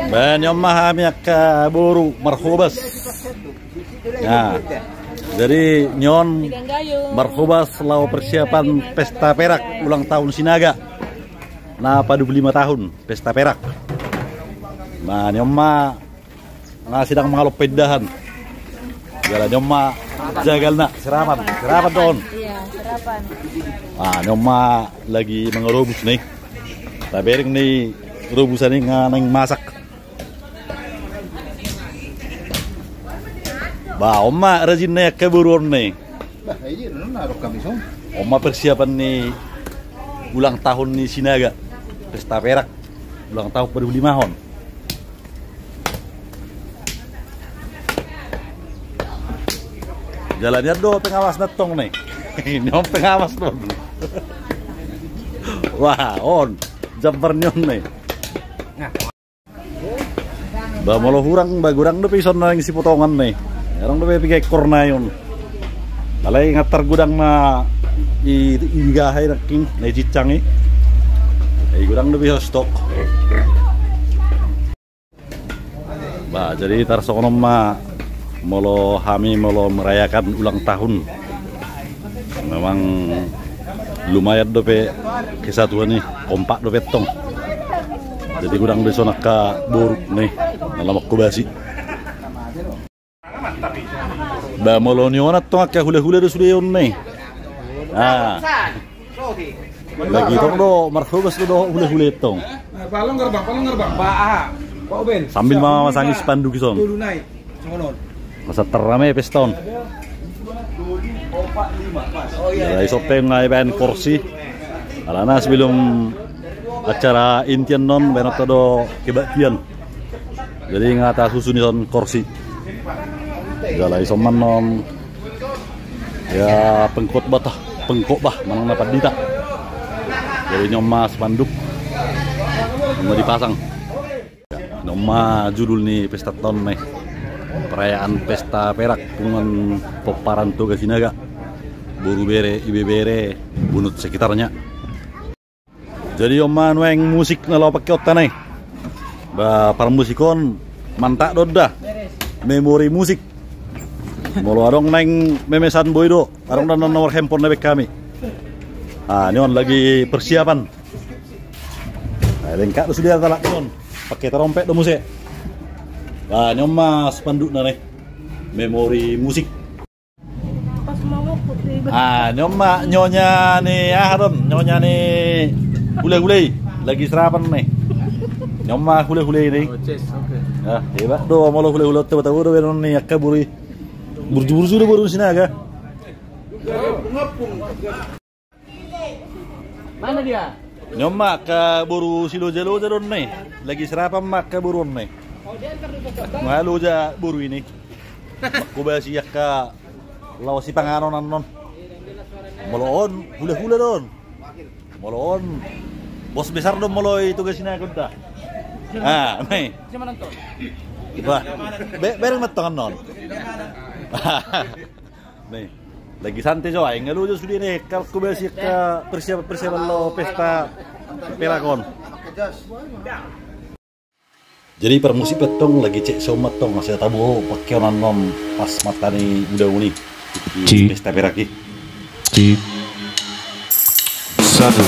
Ben yang memahami ke buru marhubas. Nah, jadi nyon marhubas lau persiapan pesta perak ulang tahun Sinaga. Nah, pada 25 tahun pesta perak. Nah, nyoma sedang mengalop pedahan. Jalan nyoma jagal nak serapan don. Iya, serapan. Ah, nyoma lagi mengerobus nih. Tabering nih rebusan nih nganeng masak. Ba, oma rajin nih keburuan nih. Oma persiapan nih ulang tahun nih Sinaga. Pesta perak ulang tahun pada 25 tahun. Jalannya do pengawas netong nih. Ini om pengawas dong. Wah, on jumper nyon nih. Ba molo hurang do pison nang si potongan nih. Orang do pike ekor na yon. Alay ngatar gudang na igahay naking na cicang gudang do bisa stok. Ba jadi tarsokono ma molo merayakan ulang tahun. Memang lumayan dope kesatuan nih, kompak dope tong. Jadi kurang bisa nak ke buruk nih, dalam aku basi. Ba molo nionat tong akya hula-hula do sudah yon nih. Ah. Lagi tong do marhubas do hula-hula tong. Palong gerbang. Pak Ben. Sambil mamasangi spanduk ison. Dulu naik. Masa terame peston. Ya, isopeng ngai ben kursi. Alana sebelum acara intian non benotodo kebaktian. Jadi ngata susun son kursi. Jala isoman non. Ya pengkot bah manang dapat dita. Jadi nyoma spanduk mau dipasang. Nyoma judul nih pesta ton nih. Perayaan pesta perak pungan poparan toga Sinaga. Buru bere, ibe bere, bunut sekitarnya. Jadi oman weng musik nalo pakai otak nih. Ba para musikon mantak doda. Memori musik. Molo adong neng memesan boydo, adong dan nomor handphone nebek kami. Ah, ini on lagi persiapan. Nah, lengkap sudah talak on. Pakai trompet do musik. Nah, nyoma spanduk na nih. Memori musik. Ah, nyoma nyonya nih nyonya nih hule-hule lagi serapan nih. Nyoma hule-hule nih. Ah, hebat do molo hule-hule tahu do benon nih akaburi. Burju-burju do baru Sinaga. Mana dia? Nyoma ka buru silo-jalo don nih. Lagi serapan mak ka burun nih. Ngalo ja buru ini. Kubasi ka lawas si panganon non. Moloon hula-hula don. Moloon bos besar dong moloy tugas Sinaga dah. Ah, nih. Siapa nonton? Wah, bereng metongan non. Nih, lagi santai coy. Ngalo jo sudah nih kalau kubasi ka persiapan lo pesta perakon. Jadi permusik petong lagi cek somat tong masih tabu pakai non pas matani udah uni di pesta peraki. Satu.